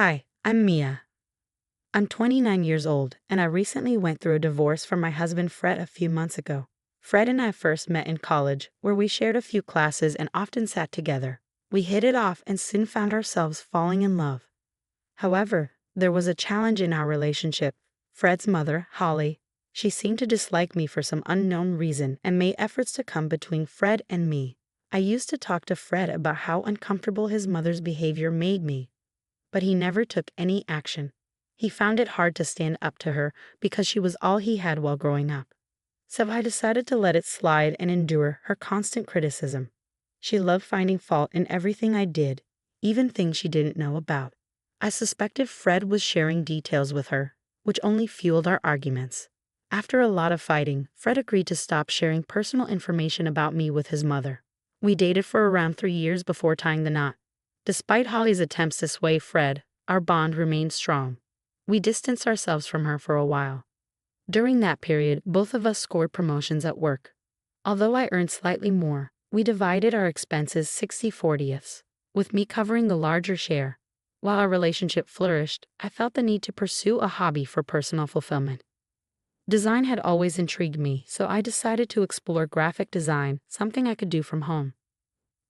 Hi, I'm Mia. I'm 29 years old, and I recently went through a divorce from my husband Fred a few months ago. Fred and I first met in college, where we shared a few classes and often sat together. We hit it off and soon found ourselves falling in love. However, there was a challenge in our relationship. Fred's mother, Holly, she seemed to dislike me for some unknown reason and made efforts to come between Fred and me. I used to talk to Fred about how uncomfortable his mother's behavior made me, but he never took any action. He found it hard to stand up to her because she was all he had while growing up. So I decided to let it slide and endure her constant criticism. She loved finding fault in everything I did, even things she didn't know about. I suspected Fred was sharing details with her, which only fueled our arguments. After a lot of fighting, Fred agreed to stop sharing personal information about me with his mother. We dated for around 3 years before tying the knot. Despite Holly's attempts to sway Fred, our bond remained strong. We distanced ourselves from her for a while. During that period, both of us scored promotions at work. Although I earned slightly more, we divided our expenses 60/40ths, with me covering the larger share. While our relationship flourished, I felt the need to pursue a hobby for personal fulfillment. Design had always intrigued me, so I decided to explore graphic design, something I could do from home.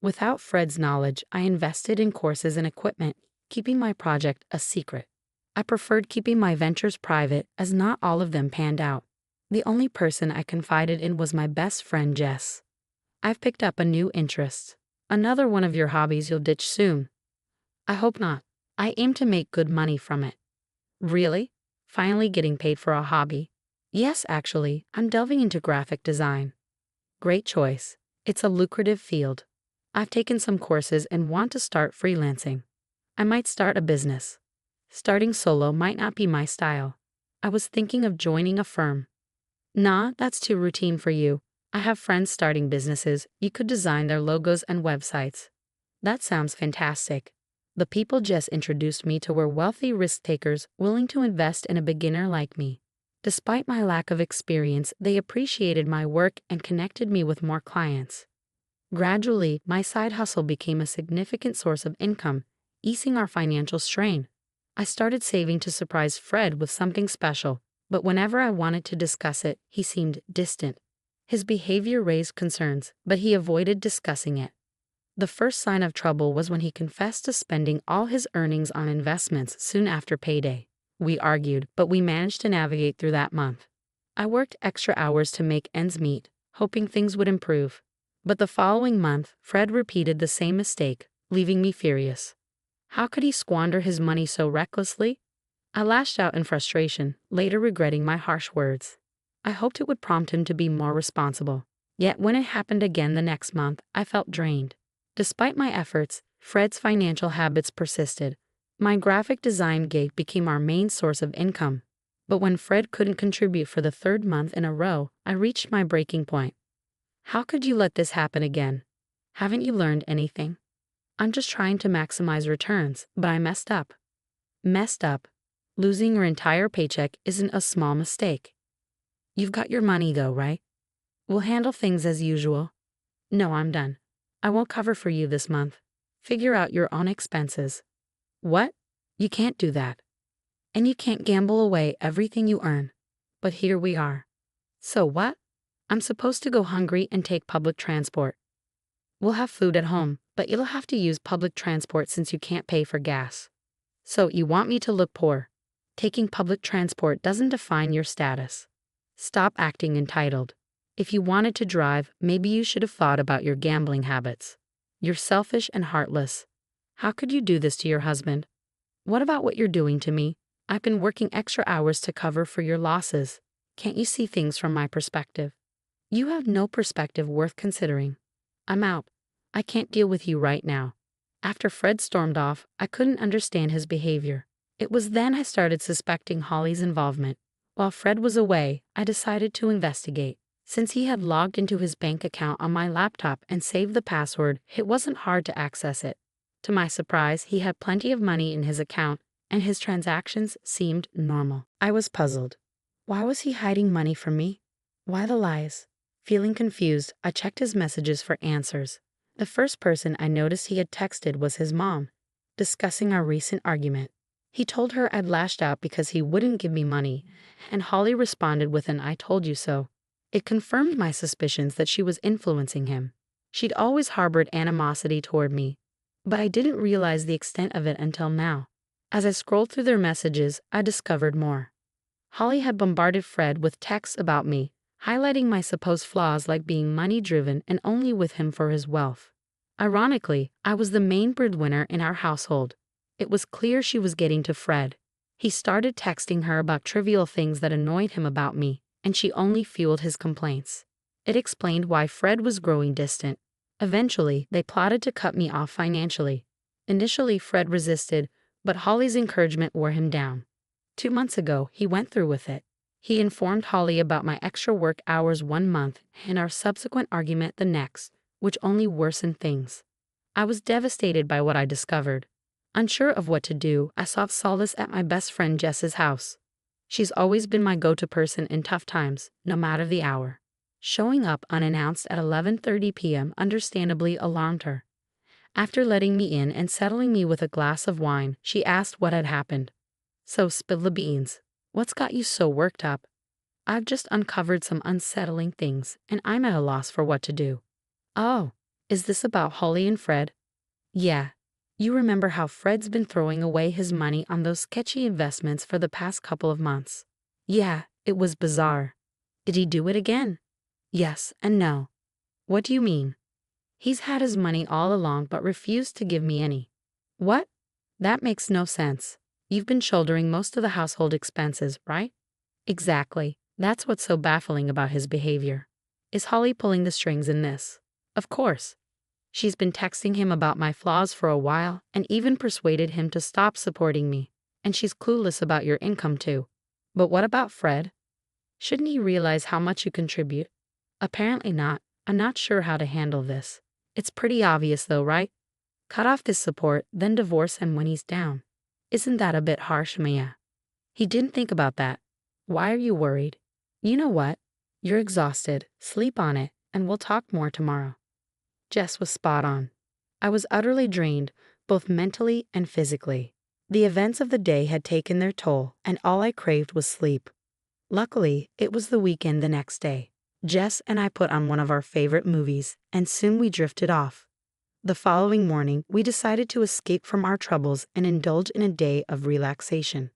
Without Fred's knowledge, I invested in courses and equipment, keeping my project a secret. I preferred keeping my ventures private, as not all of them panned out. The only person I confided in was my best friend Jess. I've picked up a new interest. Another one of your hobbies you'll ditch soon. I hope not. I aim to make good money from it. Really? Finally getting paid for a hobby? Yes, actually, I'm delving into graphic design. Great choice. It's a lucrative field. I've taken some courses and want to start freelancing. I might start a business. Starting solo might not be my style. I was thinking of joining a firm. Nah, that's too routine for you. I have friends starting businesses. You could design their logos and websites. That sounds fantastic. The people Jess introduced me to were wealthy risk takers willing to invest in a beginner like me. Despite my lack of experience, they appreciated my work and connected me with more clients. Gradually, my side hustle became a significant source of income, easing our financial strain. I started saving to surprise Fred with something special, but whenever I wanted to discuss it, he seemed distant. His behavior raised concerns, but he avoided discussing it. The first sign of trouble was when he confessed to spending all his earnings on investments soon after payday. We argued, but we managed to navigate through that month. I worked extra hours to make ends meet, hoping things would improve. But the following month, Fred repeated the same mistake, leaving me furious. How could he squander his money so recklessly? I lashed out in frustration, later regretting my harsh words. I hoped it would prompt him to be more responsible. Yet when it happened again the next month, I felt drained. Despite my efforts, Fred's financial habits persisted. My graphic design gig became our main source of income. But when Fred couldn't contribute for the third month in a row, I reached my breaking point. How could you let this happen again? Haven't you learned anything? I'm just trying to maximize returns, but I messed up. Messed up? Losing your entire paycheck isn't a small mistake. You've got your money though, right? We'll handle things as usual. No, I'm done. I won't cover for you this month. Figure out your own expenses. What? You can't do that. And you can't gamble away everything you earn. But here we are. So what? I'm supposed to go hungry and take public transport. We'll have food at home, but you'll have to use public transport since you can't pay for gas. So you want me to look poor? Taking public transport doesn't define your status. Stop acting entitled. If you wanted to drive, maybe you should have thought about your gambling habits. You're selfish and heartless. How could you do this to your husband? What about what you're doing to me? I've been working extra hours to cover for your losses. Can't you see things from my perspective? You have no perspective worth considering. I'm out. I can't deal with you right now. After Fred stormed off, I couldn't understand his behavior. It was then I started suspecting Holly's involvement. While Fred was away, I decided to investigate. Since he had logged into his bank account on my laptop and saved the password, it wasn't hard to access it. To my surprise, he had plenty of money in his account, and his transactions seemed normal. I was puzzled. Why was he hiding money from me? Why the lies? Feeling confused, I checked his messages for answers. The first person I noticed he had texted was his mom, discussing our recent argument. He told her I'd lashed out because he wouldn't give me money, and Holly responded with an "I told you so." It confirmed my suspicions that she was influencing him. She'd always harbored animosity toward me, but I didn't realize the extent of it until now. As I scrolled through their messages, I discovered more. Holly had bombarded Fred with texts about me, highlighting my supposed flaws like being money-driven and only with him for his wealth. Ironically, I was the main breadwinner in our household. It was clear she was getting to Fred. He started texting her about trivial things that annoyed him about me, and she only fueled his complaints. It explained why Fred was growing distant. Eventually, they plotted to cut me off financially. Initially, Fred resisted, but Holly's encouragement wore him down. 2 months ago, he went through with it. He informed Holly about my extra work hours 1 month and our subsequent argument the next, which only worsened things. I was devastated by what I discovered. Unsure of what to do, I sought solace at my best friend Jess's house. She's always been my go-to person in tough times, no matter the hour. Showing up unannounced at 11:30 p.m. understandably alarmed her. After letting me in and settling me with a glass of wine, she asked what had happened. "So spill the beans. What's got you so worked up?" "I've just uncovered some unsettling things, and I'm at a loss for what to do." "Oh, is this about Holly and Fred?" "Yeah. You remember how Fred's been throwing away his money on those sketchy investments for the past couple of months?" "Yeah, it was bizarre." "Did he do it again?" "Yes and no." "What do you mean?" "He's had his money all along but refused to give me any." "What? That makes no sense. You've been shouldering most of the household expenses, right?" "Exactly. That's what's so baffling about his behavior." "Is Holly pulling the strings in this?" "Of course. She's been texting him about my flaws for a while and even persuaded him to stop supporting me. And she's clueless about your income too." "But what about Fred? Shouldn't he realize how much you contribute?" "Apparently not. I'm not sure how to handle this. It's pretty obvious though, right? Cut off his support, then divorce him when he's down. Isn't that a bit harsh, Mia?" "He didn't think about that." "Why are you worried?" "You know what? You're exhausted. Sleep on it, and we'll talk more tomorrow." Jess was spot on. I was utterly drained, both mentally and physically. The events of the day had taken their toll, and all I craved was sleep. Luckily, it was the weekend the next day. Jess and I put on one of our favorite movies, and soon we drifted off. The following morning, we decided to escape from our troubles and indulge in a day of relaxation.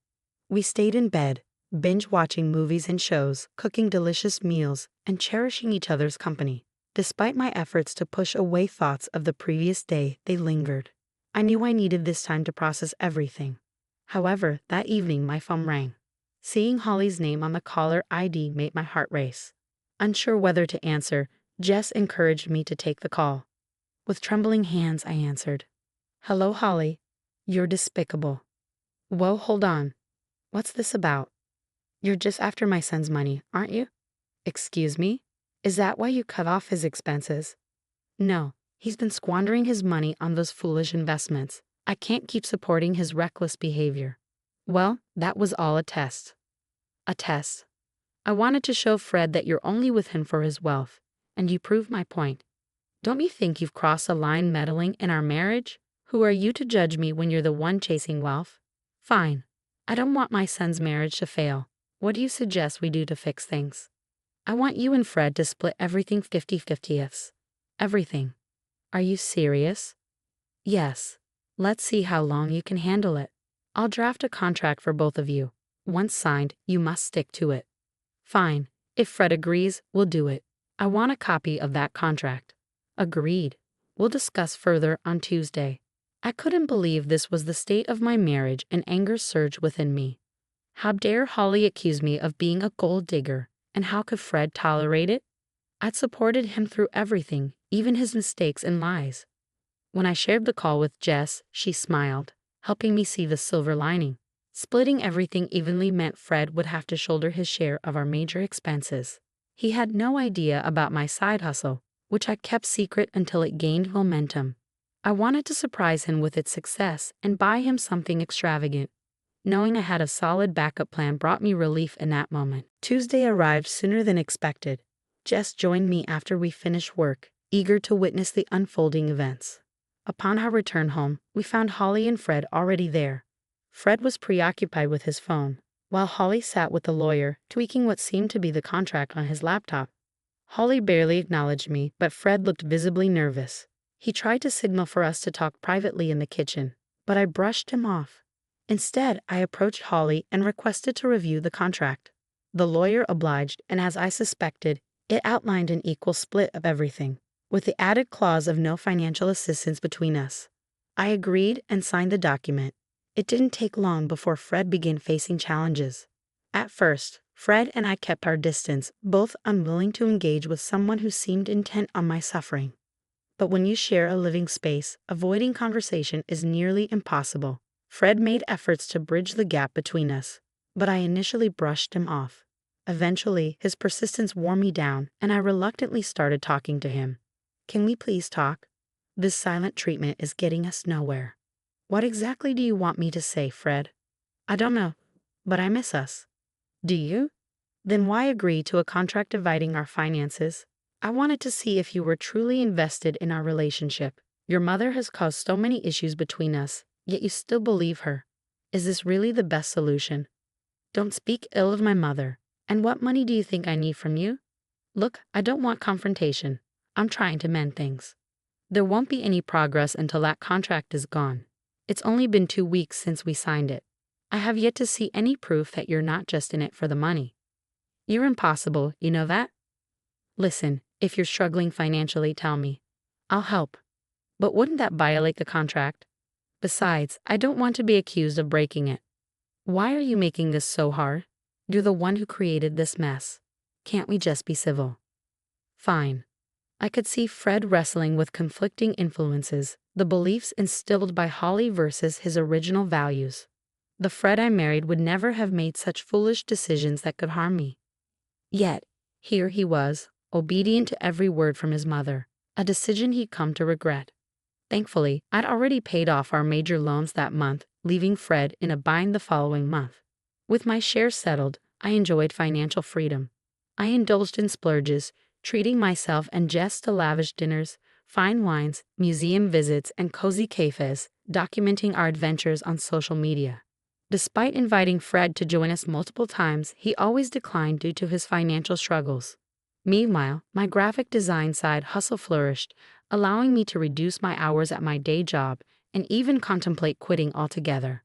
We stayed in bed, binge-watching movies and shows, cooking delicious meals, and cherishing each other's company. Despite my efforts to push away thoughts of the previous day, they lingered. I knew I needed this time to process everything. However, that evening my phone rang. Seeing Holly's name on the caller ID made my heart race. Unsure whether to answer, Jess encouraged me to take the call. With trembling hands, I answered. "Hello, Holly. You're despicable." "Whoa, hold on. What's this about?" "You're just after my son's money, aren't you?" "Excuse me? Is that why you cut off his expenses?" "No, he's been squandering his money on those foolish investments. I can't keep supporting his reckless behavior." "Well, that was all a test." "A test. I wanted to show Fred that you're only with him for his wealth, and you proved my point. Don't you think you've crossed a line meddling in our marriage? Who are you to judge me when you're the one chasing wealth?" "Fine. I don't want my son's marriage to fail. What do you suggest we do to fix things?" "I want you and Fred to split everything 50-50ths. Everything." "Are you serious?" "Yes. Let's see how long you can handle it. I'll draft a contract for both of you. Once signed, you must stick to it." "Fine. If Fred agrees, we'll do it. I want a copy of that contract." "Agreed. We'll discuss further on Tuesday." I couldn't believe this was the state of my marriage, and anger surged within me. How dare Holly accuse me of being a gold digger, and how could Fred tolerate it? I'd supported him through everything, even his mistakes and lies. When I shared the call with Jess, she smiled, helping me see the silver lining. Splitting everything evenly meant Fred would have to shoulder his share of our major expenses. He had no idea about my side hustle, which I kept secret until it gained momentum. I wanted to surprise him with its success and buy him something extravagant. Knowing I had a solid backup plan brought me relief in that moment. Tuesday arrived sooner than expected. Jess joined me after we finished work, eager to witness the unfolding events. Upon our return home, we found Holly and Fred already there. Fred was preoccupied with his phone, while Holly sat with the lawyer, tweaking what seemed to be the contract on his laptop. Holly barely acknowledged me, but Fred looked visibly nervous. He tried to signal for us to talk privately in the kitchen, but I brushed him off. Instead, I approached Holly and requested to review the contract. The lawyer obliged, and as I suspected, it outlined an equal split of everything, with the added clause of no financial assistance between us. I agreed and signed the document. It didn't take long before Fred began facing challenges. At first, Fred and I kept our distance, both unwilling to engage with someone who seemed intent on my suffering. But when you share a living space, avoiding conversation is nearly impossible. Fred made efforts to bridge the gap between us, but I initially brushed him off. Eventually, his persistence wore me down, and I reluctantly started talking to him. "Can we please talk? This silent treatment is getting us nowhere." "What exactly do you want me to say, Fred?" "I don't know, but I miss us." "Do you? Then why agree to a contract dividing our finances?" "I wanted to see if you were truly invested in our relationship. Your mother has caused so many issues between us, yet you still believe her. Is this really the best solution?" "Don't speak ill of my mother. And what money do you think I need from you?" "Look, I don't want confrontation. I'm trying to mend things. There won't be any progress until that contract is gone. It's only been 2 weeks since we signed it. I have yet to see any proof that you're not just in it for the money." "You're impossible, you know that?" "Listen, if you're struggling financially, tell me. I'll help. But wouldn't that violate the contract? Besides, I don't want to be accused of breaking it." "Why are you making this so hard? You're the one who created this mess. Can't we just be civil?" "Fine." I could see Fred wrestling with conflicting influences, the beliefs instilled by Holly versus his original values. The Fred I married would never have made such foolish decisions that could harm me. Yet, here he was, obedient to every word from his mother, a decision he'd come to regret. Thankfully, I'd already paid off our major loans that month, leaving Fred in a bind the following month. With my shares settled, I enjoyed financial freedom. I indulged in splurges, treating myself and Jess to lavish dinners, fine wines, museum visits, and cozy cafes, documenting our adventures on social media. Despite inviting Fred to join us multiple times, he always declined due to his financial struggles. Meanwhile, my graphic design side hustle flourished, allowing me to reduce my hours at my day job and even contemplate quitting altogether.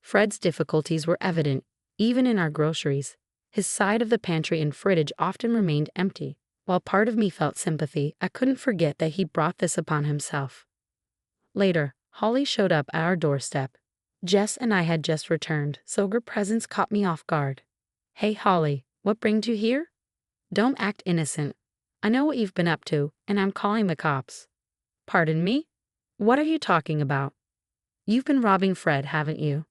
Fred's difficulties were evident, even in our groceries. His side of the pantry and fridge often remained empty. While part of me felt sympathy, I couldn't forget that he brought this upon himself. Later, Holly showed up at our doorstep. Jess and I had just returned, so her presence caught me off guard. "Hey Holly, what brings you here?" "Don't act innocent. I know what you've been up to, and I'm calling the cops." "Pardon me? What are you talking about?" "You've been robbing Fred, haven't you?"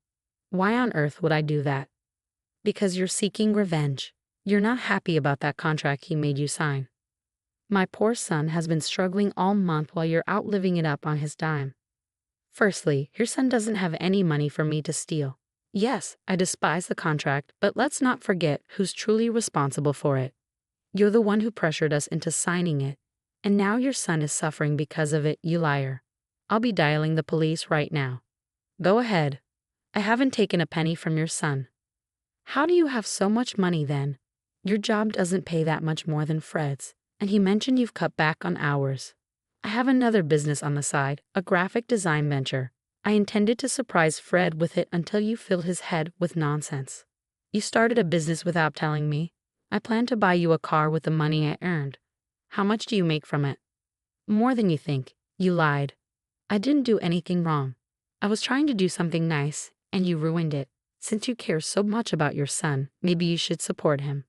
"Why on earth would I do that?" "Because you're seeking revenge. You're not happy about that contract he made you sign. My poor son has been struggling all month while you're out living it up on his dime. Firstly, your son doesn't have any money for me to steal. Yes, I despise the contract, but let's not forget who's truly responsible for it. You're the one who pressured us into signing it, and now your son is suffering because of it, you liar. I'll be dialing the police right now." "Go ahead. I haven't taken a penny from your son." "How do you have so much money then? Your job doesn't pay that much more than Fred's, and he mentioned you've cut back on hours." "I have another business on the side, a graphic design venture. I intended to surprise Fred with it until you filled his head with nonsense. You started a business without telling me. I plan to buy you a car with the money I earned. How much do you make from it?" "More than you think. You lied. I didn't do anything wrong. I was trying to do something nice, and you ruined it. Since you care so much about your son, maybe you should support him."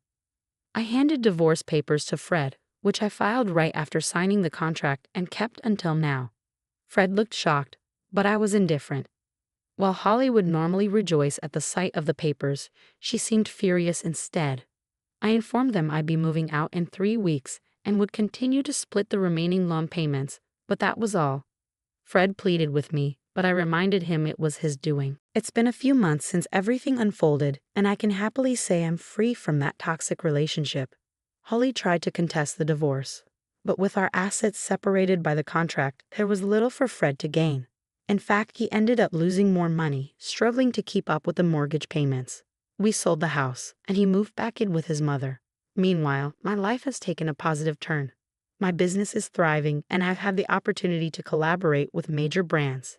I handed divorce papers to Fred, which I filed right after signing the contract and kept until now. Fred looked shocked, but I was indifferent. While Holly would normally rejoice at the sight of the papers, she seemed furious instead. I informed them I'd be moving out in 3 weeks and would continue to split the remaining loan payments, but that was all. Fred pleaded with me, but I reminded him it was his doing. It's been a few months since everything unfolded, and I can happily say I'm free from that toxic relationship. Holly tried to contest the divorce, but with our assets separated by the contract, there was little for Fred to gain. In fact, he ended up losing more money, struggling to keep up with the mortgage payments. We sold the house, and he moved back in with his mother. Meanwhile, my life has taken a positive turn. My business is thriving, and I've had the opportunity to collaborate with major brands.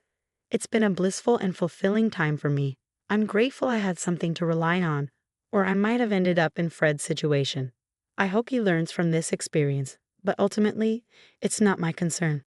It's been a blissful and fulfilling time for me. I'm grateful I had something to rely on, or I might have ended up in Fred's situation. I hope he learns from this experience, but ultimately, it's not my concern.